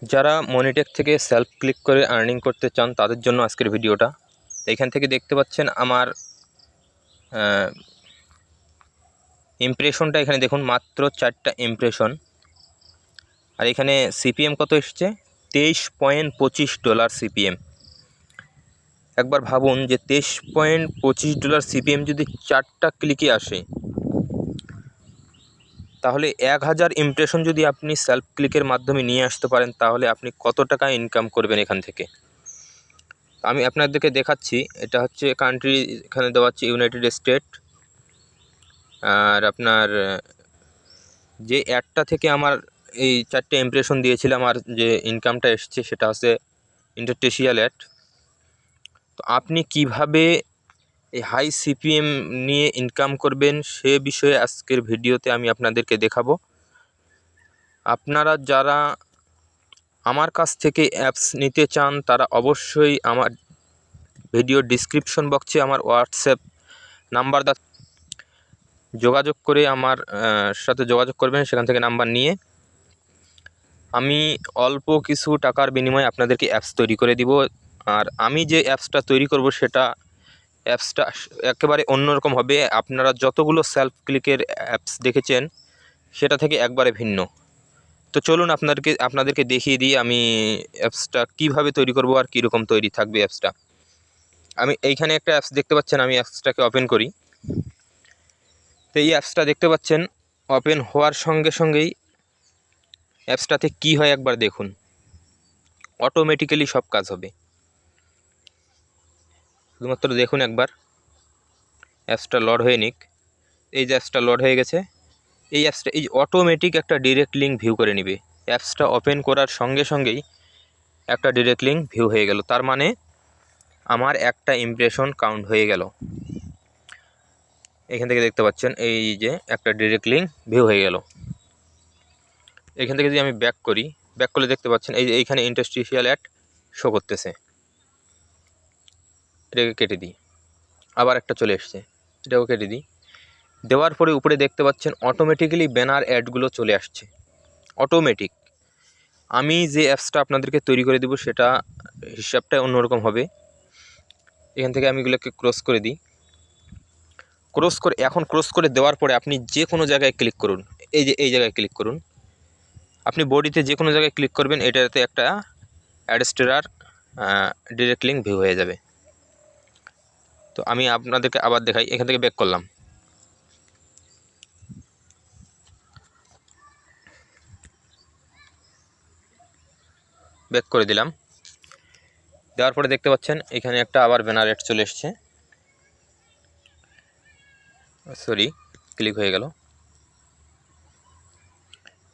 যারা মনিটেক থেকে self click করে আর্নিং করতে চান তাদের জন্য আজকের ভিডিওটা। এখান থেকে দেখতে পাচ্ছেন আমার ইমপ্রেশনটা। এখানে দেখুন মাত্র 4টা ইমপ্রেশন। আর এখানে সিপিএম কত এসছে? $23.25 সিপিএম। একবার ভাবুন যে $23.25 সিপিএম যদি 4টা ক্লিকে আসে, তাহলে 1000 ইমপ্রেশন যদি আপনি সেলফ ক্লিকের মাধ্যমে নিয়ে আসতে পারেন, তাহলে আপনি কত টাকা ইনকাম করবেন এখান থেকে। আমি আপনাদেরকে দেখাচ্ছি। এটা হচ্ছে কান্ট্রি, এখানে দেওয়া হচ্ছে ইউনাইটেড স্টেট। আর আপনার যে অ্যাডটা থেকে আমার এই 4টে ইমপ্রেশন দিয়েছিলাম, আর যে ইনকামটা এসছে সেটা হচ্ছে ইন্টারটেশিয়াল অ্যাড। তো আপনি কিভাবে এই হাই সিপিএম নিয়ে ইনকাম করবেন সে বিষয়ে আজকের ভিডিওতে আমি আপনাদেরকে দেখাবো। আপনারা যারা আমার কাছ থেকে অ্যাপস নিতে চান তারা অবশ্যই আমার ভিডিও ডিসক্রিপশন বক্সে আমার হোয়াটসঅ্যাপ নাম্বার যোগাযোগ করে আমার সাথে যোগাযোগ করবেন। সেখান থেকে নাম্বার নিয়ে আমি অল্প কিছু টাকার বিনিময়ে আপনাদেরকে অ্যাপস তৈরি করে দিব। আর আমি যে অ্যাপসটা তৈরি করব সেটা অ্যাপসটা একেবারে অন্যরকম হবে। আপনারা যতগুলো সেলফ ক্লিকের অ্যাপস দেখেছেন সেটা থেকে একবারে ভিন্ন। তো চলুন আপনাদেরকে দেখিয়ে দিই আমি অ্যাপসটা কীভাবে তৈরি করব আর কীরকম তৈরি থাকবে অ্যাপসটা। আমি এইখানে একটা অ্যাপস দেখতে পাচ্ছেন, আমি অ্যাপসটাকে ওপেন করি। তো এই অ্যাপসটা দেখতে পাচ্ছেন, ওপেন হওয়ার সঙ্গে সঙ্গেই অ্যাপসটাতে কী হয় একবার দেখুন। অটোমেটিক্যালি সব কাজ হবে, শুধুমাত্র দেখুন একবার। অ্যাপসটা লোড হয়ে নিক। এই যে অ্যাপসটা লোড হয়ে গেছে। এই অ্যাপসটা এই অটোমেটিক একটা ডিরেক্ট লিঙ্ক ভিউ করে নেবে। অ্যাপসটা ওপেন করার সঙ্গে সঙ্গেই একটা ডিরেক্ট লিঙ্ক ভিউ হয়ে গেল। তার মানে আমার একটা ইমপ্রেশন কাউন্ট হয়ে গেল। এখান থেকে দেখতে পাচ্ছেন এই যে একটা ডিরেক্ট লিঙ্ক ভিউ হয়ে গেল। এখান থেকে যদি আমি ব্যাক করি, ব্যাক করলে দেখতে পাচ্ছেন এই যে এইখানে ইন্টারস্টিশিয়াল অ্যাড শো করতেছে। এটাকে কেটে দিই। আবার একটা চলে এসছে, এটাও কেটে দিই। দেওয়ার পরে উপরে দেখতে পাচ্ছেন অটোমেটিক্যালি ব্যানার অ্যাডগুলো চলে আসছে, অটোমেটিক। আমি যে অ্যাপসটা আপনাদেরকে তৈরি করে দেবো সেটা হিসাবটা অন্যরকম হবে। এখান থেকে আমি এগুলোকে ক্রস করে দিই। ক্রস করে দেওয়ার পরে আপনি যে কোনো জায়গায় ক্লিক করুন। এই যে এই জায়গায় ক্লিক করুন। আপনি বডিতে যে কোনো জায়গায় ক্লিক করবেন, এটাতে একটা অ্যাডস্টেরার ডিরেক্ট লিঙ্ক ভিউ হয়ে যাবে। তো আমি আপনাদেরকে আবার দেখাই। এখান থেকে ব্যাক করলাম। ব্যাক করে দিলাম। দেওয়ার পরে দেখতে পাচ্ছেন এখানে একটা আবার ব্যানার অ্যাড চলে এসছে। সরি, ক্লিক হয়ে গেল।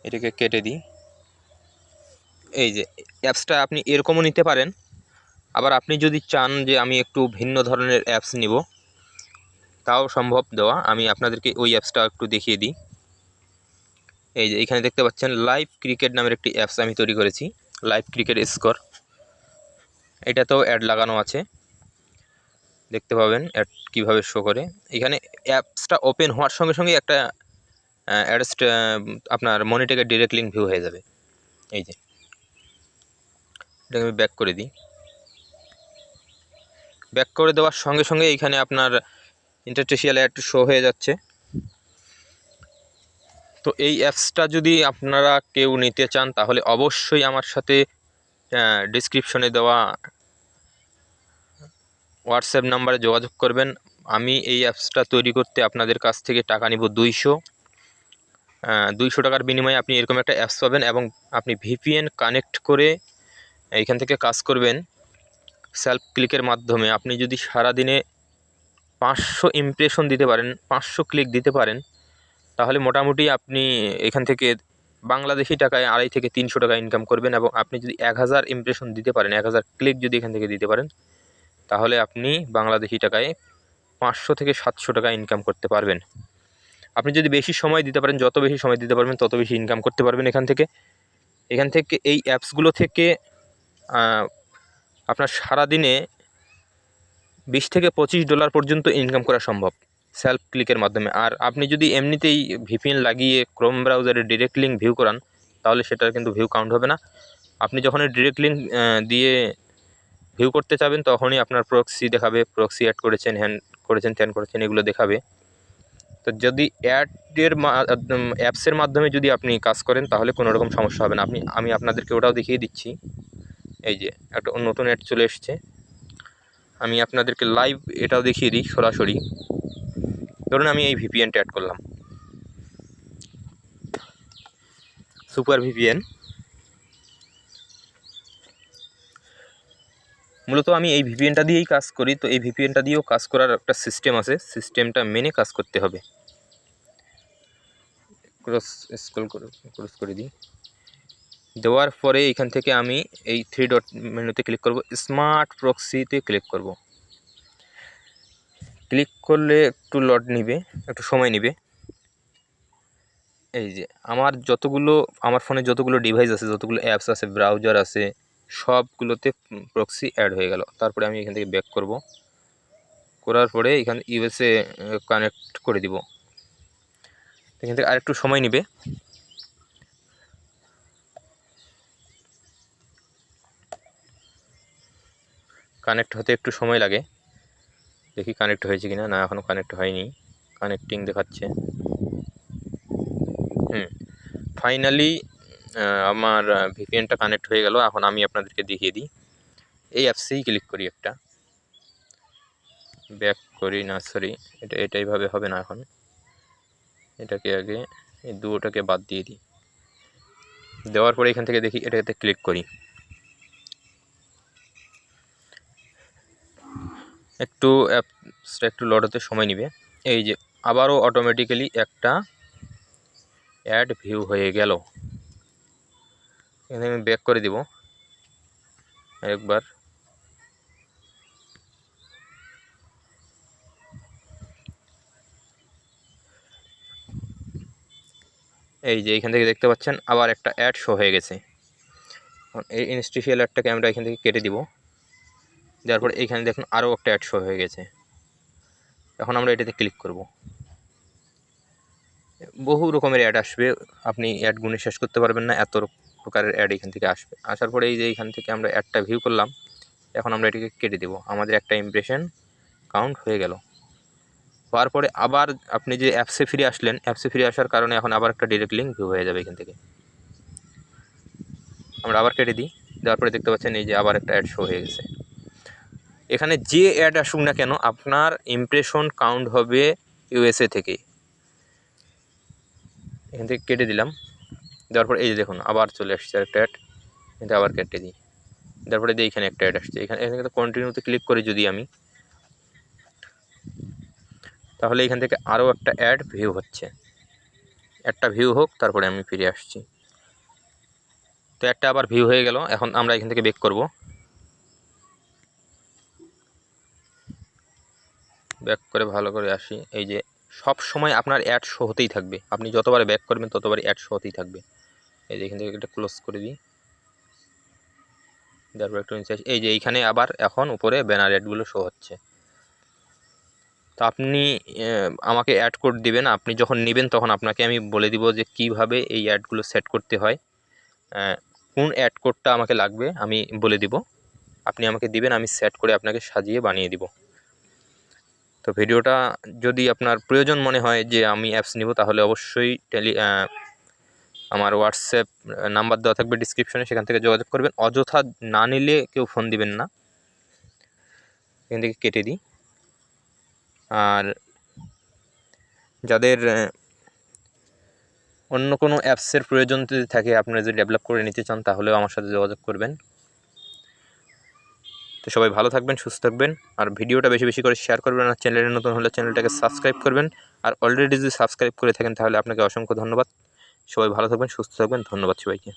এটাকে কেটে দিই। এই যে অ্যাপসটা আপনি এরকমও নিতে পারেন। আবার আপনি যদি চান যে আমি একটু ভিন্ন ধরনের অ্যাপস নিব, তাও সম্ভব দেওয়া। আমি আপনাদেরকে ওই অ্যাপসটা একটু দেখিয়ে দিই। এই যে এখানে দেখতে পাচ্ছেন লাইভ ক্রিকেট নামের একটি অ্যাপস আমি তৈরি করেছি, লাইভ ক্রিকেট স্কোর। এটাতেও অ্যাড লাগানো আছে, দেখতে পাবেন অ্যাড কীভাবে শো করে। এখানে অ্যাপসটা ওপেন হওয়ার সঙ্গে সঙ্গে একটা আপনার মনিটেকের ডিরেক্ট লিঙ্ক ভিউ হয়ে যাবে। এই যে এটাকে আমি ব্যাক করে দিই। ব্যাক করে দেওয়ার সঙ্গে সঙ্গে এইখানে আপনার ইন্টারস্টিশিয়াল অ্যাড শো হয়ে যাচ্ছে। তো এই অ্যাপসটা যদি আপনারা কেউ নিতে চান তাহলে অবশ্যই আমার সাথে ডিসক্রিপশনে দেওয়া হোয়াটসঅ্যাপ নাম্বারে যোগাযোগ করবেন। আমি এই অ্যাপসটা তৈরি করতে আপনাদের কাছ থেকে টাকা নিব 200 টাকার বিনিময়ে আপনি এরকম একটা অ্যাপস পাবেন, এবং আপনি ভিপিএন কানেক্ট করে এইখান থেকে কাজ করবেন সেলফ ক্লিকের মাধ্যমে। আপনি যদি সারাদিনে 500 ইমপ্রেশন দিতে পারেন, 500 ক্লিক দিতে পারেন, তাহলে মোটামুটি আপনি এখান থেকে বাংলাদেশি টাকায় 250 থেকে 300 টাকা ইনকাম করবেন। এবং আপনি যদি 1000 ইমপ্রেশন দিতে পারেন, 1000 ক্লিক যদি এখান থেকে দিতে পারেন, তাহলে আপনি বাংলাদেশি টাকায় 500 থেকে 700 টাকা ইনকাম করতে পারবেন। আপনি যদি বেশি সময় দিতে পারেন, যত বেশি সময় দিতে পারবেন তত বেশি ইনকাম করতে পারবেন এখান থেকে। এই অ্যাপসগুলো থেকে আপনার সারাদিনে $20 থেকে $25 পর্যন্ত ইনকাম করা সম্ভব সেলফ ক্লিকের মাধ্যমে। আর আপনি যদি এমনিতেই ভিপিএন লাগিয়ে ক্রোম ব্রাউজারে ডিরেক্ট লিঙ্ক ভিউ করান, তাহলে সেটার কিন্তু ভিউ কাউন্ট হবে না। আপনি যখন ডিরেক্ট লিঙ্ক দিয়ে ভিউ করতে চাবেন তখনই আপনার প্রক্সি দেখাবে, প্রক্সি অ্যাড করেছেন, হ্যান করেছেন, ত্যান করেছেন, এগুলো দেখাবে। তো যদি অ্যাপসের মাধ্যমে যদি আপনি কাজ করেন তাহলে কোনো রকম সমস্যা হবে না। আমি আপনাদেরকে ওটাও দেখিয়ে দিচ্ছি। এই যে একটা নতুন অ্যাড চলে এসছে, আমি আপনাদেরকে লাইভ এটাও দেখিয়ে দিই সরাসরি। ধরুন আমি এই ভিপিএনটা অ্যাড করলাম, সুপার ভিপিএন। মূলত আমি এই ভিপিএনটা দিয়েই কাজ করি, তো এই ভিপিএনটা দিয়েও কাজ করার একটা সিস্টেম আছে, সিস্টেমটা মেনে কাজ করতে হবে। ক্রস করে দিই। দেওয়ার পরে এখান থেকে আমি এই 3 ডট মেনুতে ক্লিক করব, স্মার্ট প্রক্সিতে ক্লিক করব। ক্লিক করলে একটু লোড নিবে, একটু সময় নেবে। এই যে আমার ফোনে যতগুলো ডিভাইস আছে, যতগুলো অ্যাপস আছে, ব্রাউজার আছে, সবগুলোতে প্রক্সি অ্যাড হয়ে গেল। তারপরে আমি এখান থেকে ব্যাক করব, করার পরে এখানে ইউএসএ কানেক্ট করে দিব। এখান থেকে আরেকটু সময় নেবে। কানেক্ট হতে একটু সময় লাগে, দেখি কানেক্ট হয়েছে কিনা। না, এখনও কানেক্ট হয়নি, কানেক্টিং দেখাচ্ছে। ফাইনালি আমার ভিপিএনটা কানেক্ট হয়ে গেল। এখন আমি আপনাদেরকে দেখিয়ে দিই, এই অ্যাপসেই ক্লিক করি, একটা ব্যাক করি, না সরি, এইভাবে হবে না। এখন এটাকে আগে এই দুটোটাকে বাদ দিয়ে দিই, দেওয়ার পরে এখান থেকে দেখি এটাতে ক্লিক করি। একটু অ্যাপসটা একটু লোড হতে সময় নেবে। এই যে আবারও অটোমেটিক্যালি একটা অ্যাড ভিউ হয়ে গেল। এখানে আমি ব্যাক করে দিব একবার। এই যে এখান থেকে দেখতে পাচ্ছেন আবার একটা অ্যাড শো হয়ে গেছে। এই ইনস্টিটিউশনাল অ্যাডটাকে আমরা এখান থেকে কেটে দিব। দেওয়ার পর এইখানে দেখুন আরও একটা অ্যাড শো হয়ে গেছে। এখন আমরা এটাতে ক্লিক করব। বহু রকমের অ্যাড আসবে, আপনি অ্যাড গুণে শেষ করতে পারবেন না, এত প্রকারের অ্যাড এখান থেকে আসবে। আসার পরে এই যে এখান থেকে আমরা অ্যাডটা ভিউ করলাম, এখন আমরা এটাকে কেটে দেব। আমাদের একটা ইমপ্রেশন কাউন্ট হয়ে গেল। হওয়ার পরে আবার আপনি যে অ্যাপসে ফিরে আসলেন, অ্যাপসে ফিরে আসার কারণে এখন আবার একটা ডিরেক্ট লিঙ্ক ভিউ হয়ে যাবে। এখান থেকে আমরা আবার কেটে দিই, দেওয়ার পরে দেখতে পাচ্ছেন এই যে আবার একটা অ্যাড শো হয়ে গেছে। এখানে যে অ্যাড আসুক না কেন আপনার ইমপ্রেশন কাউন্ট হবে ইউএসএ থেকে। এখান থেকে কেটে দিলাম, দেওয়ার পর এই যে দেখুন আবার চলে আসছে একটা অ্যাড, কিন্তু আবার কেটে দিই। তারপরে দিয়ে এখানে একটা অ্যাড আসছে, এখানে কন্টিনিউতে ক্লিক করি যদি আমি, তাহলে এখান থেকে আরও একটা অ্যাড ভিউ হচ্ছে। একটা ভিউ হোক, তারপরে আমি ফিরে আসছি। তো একটা আবার ভিউ হয়ে গেল। এখন আমরা এখান থেকে ব্যাক করব, ব্যাক করে ভালো করে আসি। এই যে সব সময় আপনার অ্যাড শো হতেই থাকবে, আপনি যতবার ব্যাক করবেন ততবার অ্যাড শো হতেই থাকবে। এই যে এখান থেকে একটা ক্লোজ করে দিই, তারপর একটু নিচে আসি। এই যে এইখানে আবার এখন উপরে ব্যানার অ্যাডগুলো শো হচ্ছে। তো আপনি আমাকে অ্যাড কোড দিবেন, আপনি যখন নেবেন তখন আপনাকে আমি বলে দিব যে কিভাবে এই অ্যাডগুলো সেট করতে হয়, কোন অ্যাড কোডটা আমাকে লাগবে আমি বলে দিব, আপনি আমাকে দিবেন, আমি সেট করে আপনাকে সাজিয়ে বানিয়ে দিব। তো ভিডিওটা যদি আপনার প্রয়োজন মনে হয় যে আমি অ্যাপস নিব, তাহলে অবশ্যই আমার হোয়াটসঅ্যাপ নাম্বার দেওয়া থাকবে ডিসক্রিপশনে, সেখান থেকে যোগাযোগ করবেন। অযথা না নিলে কেউ ফোন দিবেন না। এখান থেকে কেটে দিই। আর যাদের অন্য কোনো অ্যাপসের প্রয়োজন যদি থাকে, আপনারা যদি ডেভেলপ করে নিতে চান, তাহলেও আমার সাথে যোগাযোগ করবেন। তো সবাই ভালো থাকবেন, সুস্থ থাকবেন, আর ভিডিওটা বেশি বেশি করে শেয়ার করবেন। আর চ্যানেলে নতুন হলে চ্যানেলটাকে সাবস্ক্রাইব করবেন। আর অলরেডি যদি সাবস্ক্রাইব করে থাকেন তাহলে আপনাকে অসংখ্য ধন্যবাদ। সবাই ভালো থাকবেন, সুস্থ থাকবেন, ধন্যবাদ সবাইকে।